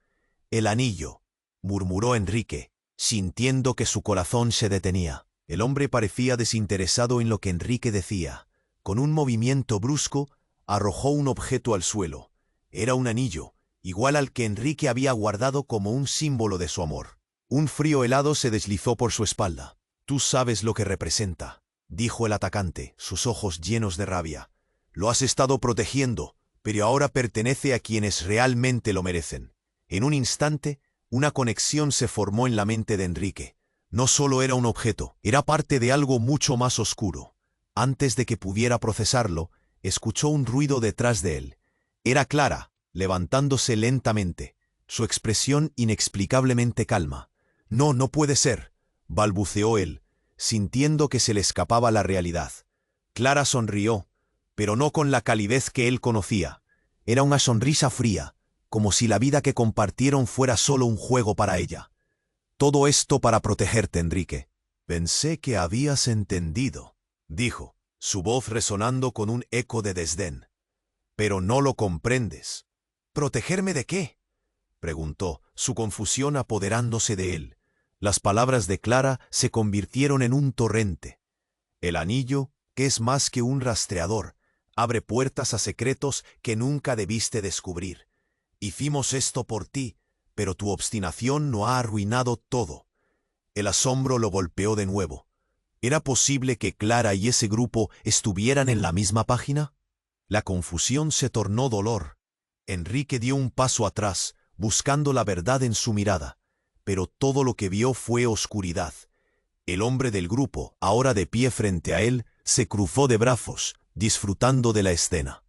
Speaker 1: «El anillo», murmuró Enrique, sintiendo que su corazón se detenía. El hombre parecía desinteresado en lo que Enrique decía. Con un movimiento brusco, arrojó un objeto al suelo. Era un anillo, igual al que Enrique había guardado como un símbolo de su amor. Un frío helado se deslizó por su espalda. «Tú sabes lo que representa», dijo el atacante, sus ojos llenos de rabia. «Lo has estado protegiendo, pero ahora pertenece a quienes realmente lo merecen». En un instante, una conexión se formó en la mente de Enrique. No solo era un objeto, era parte de algo mucho más oscuro. Antes de que pudiera procesarlo, escuchó un ruido detrás de él. Era Clara, levantándose lentamente, su expresión inexplicablemente calma. «No, no puede ser», balbuceó él, sintiendo que se le escapaba la realidad. Clara sonrió, pero no con la calidez que él conocía. Era una sonrisa fría, como si la vida que compartieron fuera solo un juego para ella. «Todo esto para protegerte, Enrique». «Pensé que habías entendido», dijo, su voz resonando con un eco de desdén. «Pero no lo comprendes». «¿Protegerme de qué?», preguntó, su confusión apoderándose de él. Las palabras de Clara se convirtieron en un torrente. «El anillo, que es más que un rastreador, abre puertas a secretos que nunca debiste descubrir. Hicimos esto por ti, pero tu obstinación no ha arruinado todo». El asombro lo golpeó de nuevo. ¿Era posible que Clara y ese grupo estuvieran en la misma página? La confusión se tornó dolor. Enrique dio un paso atrás, buscando la verdad en su mirada, pero todo lo que vio fue oscuridad. El hombre del grupo, ahora de pie frente a él, se cruzó de brazos, disfrutando de la escena.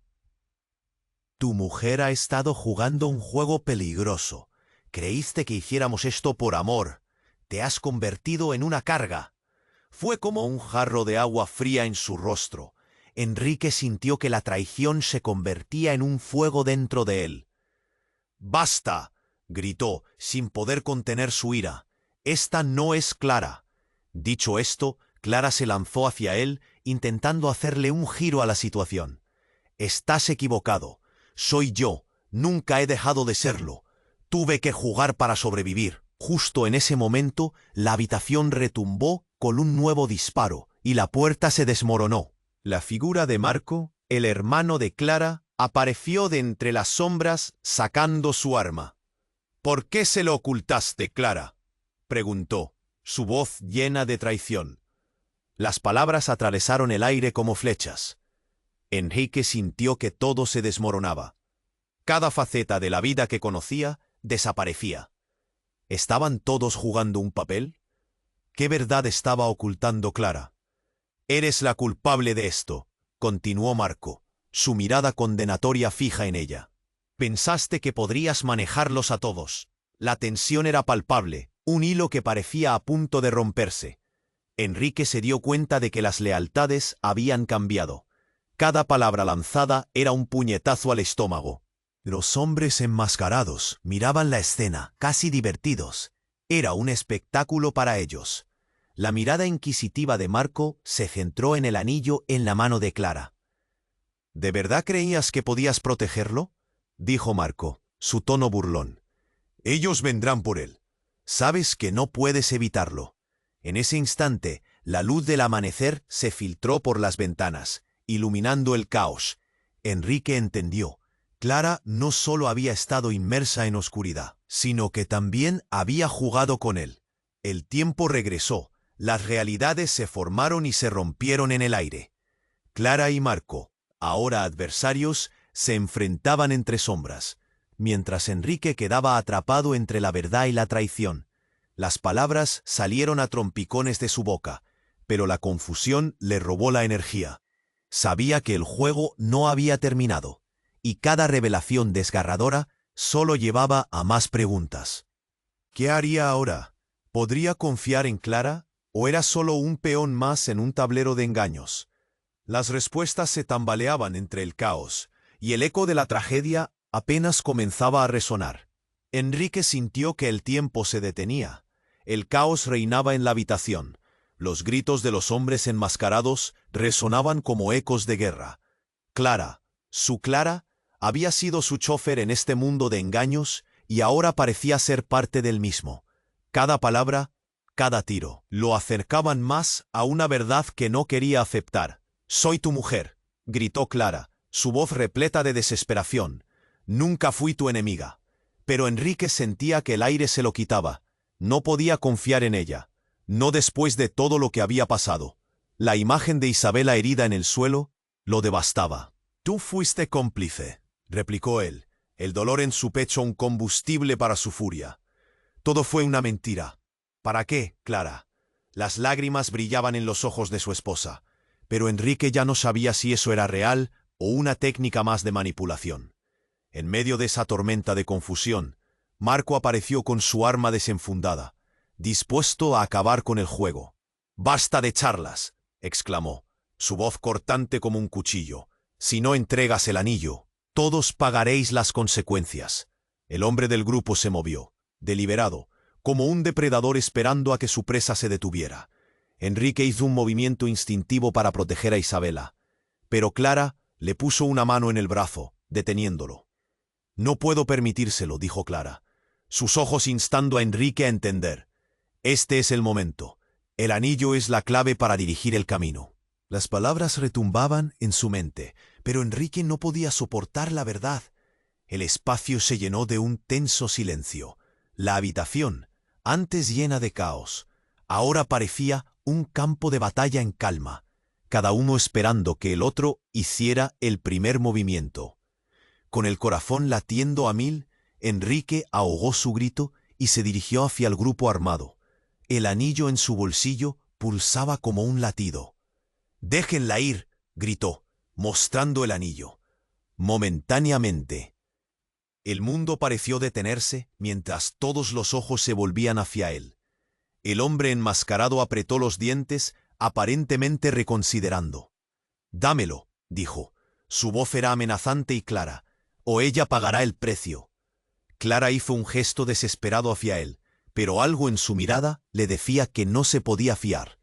Speaker 1: «Tu mujer ha estado jugando un juego peligroso. Creíste que hiciéramos esto por amor. Te has convertido en una carga». Fue como un jarro de agua fría en su rostro. Enrique sintió que la traición se convertía en un fuego dentro de él. «¡Basta!», gritó, sin poder contener su ira. «Esta no es Clara». Dicho esto, Clara se lanzó hacia él, intentando hacerle un giro a la situación. «Estás equivocado. Soy yo. Nunca he dejado de serlo. Tuve que jugar para sobrevivir». Justo en ese momento, la habitación retumbó con un nuevo disparo, y la puerta se desmoronó. La figura de Marco, el hermano de Clara, apareció de entre las sombras sacando su arma. «¿Por qué se lo ocultaste, Clara?», preguntó, su voz llena de traición. Las palabras atravesaron el aire como flechas. Enrique sintió que todo se desmoronaba. Cada faceta de la vida que conocía desaparecía. ¿Estaban todos jugando un papel? ¿Qué verdad estaba ocultando Clara? «Eres la culpable de esto», continuó Marco, su mirada condenatoria fija en ella. «Pensaste que podrías manejarlos a todos». La tensión era palpable, un hilo que parecía a punto de romperse. Enrique se dio cuenta de que las lealtades habían cambiado. Cada palabra lanzada era un puñetazo al estómago. Los hombres enmascarados miraban la escena, casi divertidos. Era un espectáculo para ellos. La mirada inquisitiva de Marco se centró en el anillo en la mano de Clara. «¿De verdad creías que podías protegerlo?», dijo Marco, su tono burlón. «Ellos vendrán por él. Sabes que no puedes evitarlo». En ese instante, la luz del amanecer se filtró por las ventanas, iluminando el caos. Enrique entendió. Clara no solo había estado inmersa en oscuridad, sino que también había jugado con él. El tiempo regresó, las realidades se formaron y se rompieron en el aire. Clara y Marco, ahora adversarios, se enfrentaban entre sombras, mientras Enrique quedaba atrapado entre la verdad y la traición. Las palabras salieron a trompicones de su boca, pero la confusión le robó la energía. Sabía que el juego no había terminado, y cada revelación desgarradora solo llevaba a más preguntas. ¿Qué haría ahora? ¿Podría confiar en Clara, o era solo un peón más en un tablero de engaños? Las respuestas se tambaleaban entre el caos, y el eco de la tragedia apenas comenzaba a resonar. Enrique sintió que el tiempo se detenía. El caos reinaba en la habitación. Los gritos de los hombres enmascarados resonaban como ecos de guerra. Clara, su Clara, había sido su chofer en este mundo de engaños y ahora parecía ser parte del mismo. Cada palabra, cada tiro, lo acercaban más a una verdad que no quería aceptar. «Soy tu mujer», gritó Clara, su voz repleta de desesperación. «Nunca fui tu enemiga». Pero Enrique sentía que el aire se lo quitaba. No podía confiar en ella. No después de todo lo que había pasado. La imagen de Isabela herida en el suelo lo devastaba. «Tú fuiste cómplice», replicó él, el dolor en su pecho un combustible para su furia. «Todo fue una mentira». «¿Para qué, Clara?». Las lágrimas brillaban en los ojos de su esposa, pero Enrique ya no sabía si eso era real o una técnica más de manipulación. En medio de esa tormenta de confusión, Marco apareció con su arma desenfundada, dispuesto a acabar con el juego. «Basta de charlas», exclamó, su voz cortante como un cuchillo. «Si no entregas el anillo, todos pagaréis las consecuencias». El hombre del grupo se movió, deliberado, como un depredador esperando a que su presa se detuviera. Enrique hizo un movimiento instintivo para proteger a Isabela, pero Clara le puso una mano en el brazo, deteniéndolo. «No puedo permitírselo», dijo Clara, sus ojos instando a Enrique a entender. «Este es el momento. El anillo es la clave para dirigir el camino». Las palabras retumbaban en su mente, pero Enrique no podía soportar la verdad. El espacio se llenó de un tenso silencio. La habitación, antes llena de caos, ahora parecía un campo de batalla en calma, cada uno esperando que el otro hiciera el primer movimiento. Con el corazón latiendo a mil, Enrique ahogó su grito y se dirigió hacia el grupo armado. El anillo en su bolsillo pulsaba como un latido. «Déjenla ir», gritó, mostrando el anillo. Momentáneamente, el mundo pareció detenerse mientras todos los ojos se volvían hacia él. El hombre enmascarado apretó los dientes, aparentemente reconsiderando. «Dámelo», dijo. Su voz era amenazante y clara. «O ella pagará el precio». Clara hizo un gesto desesperado hacia él, pero algo en su mirada le decía que no se podía fiar.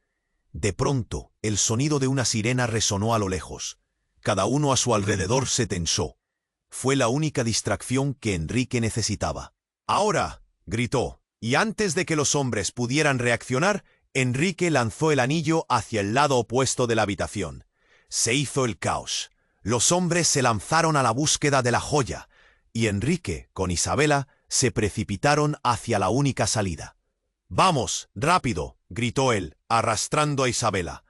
Speaker 1: De pronto, el sonido de una sirena resonó a lo lejos. Cada uno a su alrededor se tensó. Fue la única distracción que Enrique necesitaba. «Ahora», gritó, y antes de que los hombres pudieran reaccionar, Enrique lanzó el anillo hacia el lado opuesto de la habitación. Se hizo el caos. Los hombres se lanzaron a la búsqueda de la joya, y Enrique, con Isabela, se precipitaron hacia la única salida. «Vamos, rápido», gritó él, arrastrando a Isabela.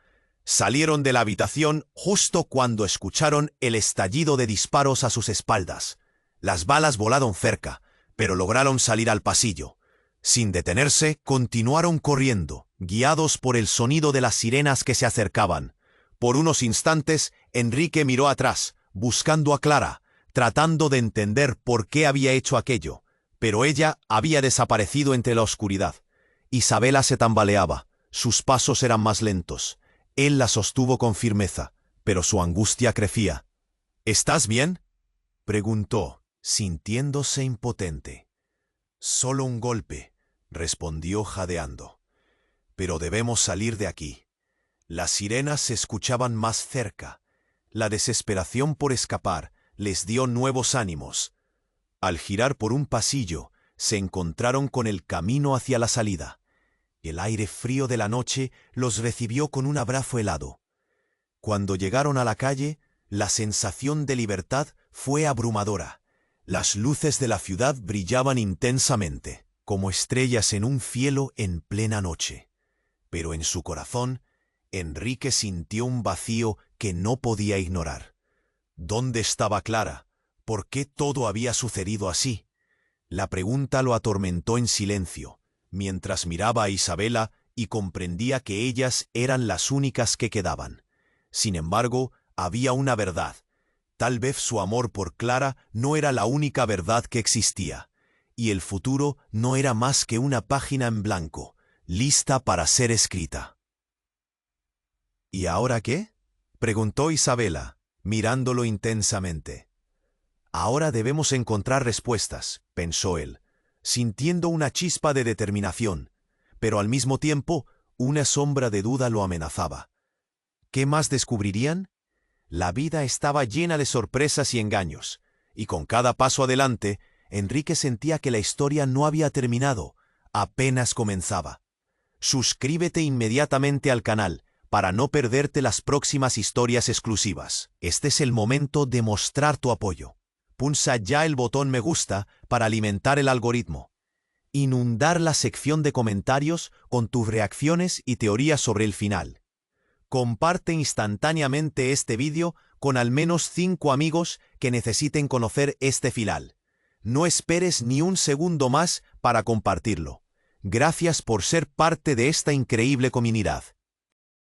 Speaker 1: Salieron de la habitación justo cuando escucharon el estallido de disparos a sus espaldas. Las balas volaron cerca, pero lograron salir al pasillo. Sin detenerse, continuaron corriendo, guiados por el sonido de las sirenas que se acercaban. Por unos instantes, Enrique miró atrás, buscando a Clara, tratando de entender por qué había hecho aquello, pero ella había desaparecido entre la oscuridad. Isabela se tambaleaba, sus pasos eran más lentos. Él la sostuvo con firmeza, pero su angustia crecía. —¿Estás bien? —preguntó, sintiéndose impotente. —Solo un golpe —respondió jadeando—. Pero debemos salir de aquí. Las sirenas se escuchaban más cerca. La desesperación por escapar les dio nuevos ánimos. Al girar por un pasillo, se encontraron con el camino hacia la salida. El aire frío de la noche los recibió con un abrazo helado. Cuando llegaron a la calle, la sensación de libertad fue abrumadora. Las luces de la ciudad brillaban intensamente, como estrellas en un cielo en plena noche. Pero en su corazón, Enrique sintió un vacío que no podía ignorar. ¿Dónde estaba Clara? ¿Por qué todo había sucedido así? La pregunta lo atormentó en silencio, mientras miraba a Isabela y comprendía que ellas eran las únicas que quedaban. Sin embargo, había una verdad. Tal vez su amor por Clara no era la única verdad que existía, y el futuro no era más que una página en blanco, lista para ser escrita. ¿Y ahora qué? —preguntó Isabela, mirándolo intensamente. Ahora debemos encontrar respuestas, pensó él, sintiendo una chispa de determinación, pero al mismo tiempo una sombra de duda lo amenazaba. ¿Qué más descubrirían? La vida estaba llena de sorpresas y engaños, y con cada paso adelante, Enrique sentía que la historia no había terminado, apenas comenzaba. Suscríbete inmediatamente al canal para no perderte las próximas historias exclusivas. Este es el momento de mostrar tu apoyo. Pulsa ya el botón me gusta para alimentar el algoritmo. Inundar la sección de comentarios con tus reacciones y teorías sobre el final. Comparte instantáneamente este vídeo con al menos 5 amigos que necesiten conocer este final. No esperes ni un segundo más para compartirlo. Gracias por ser parte de esta increíble comunidad.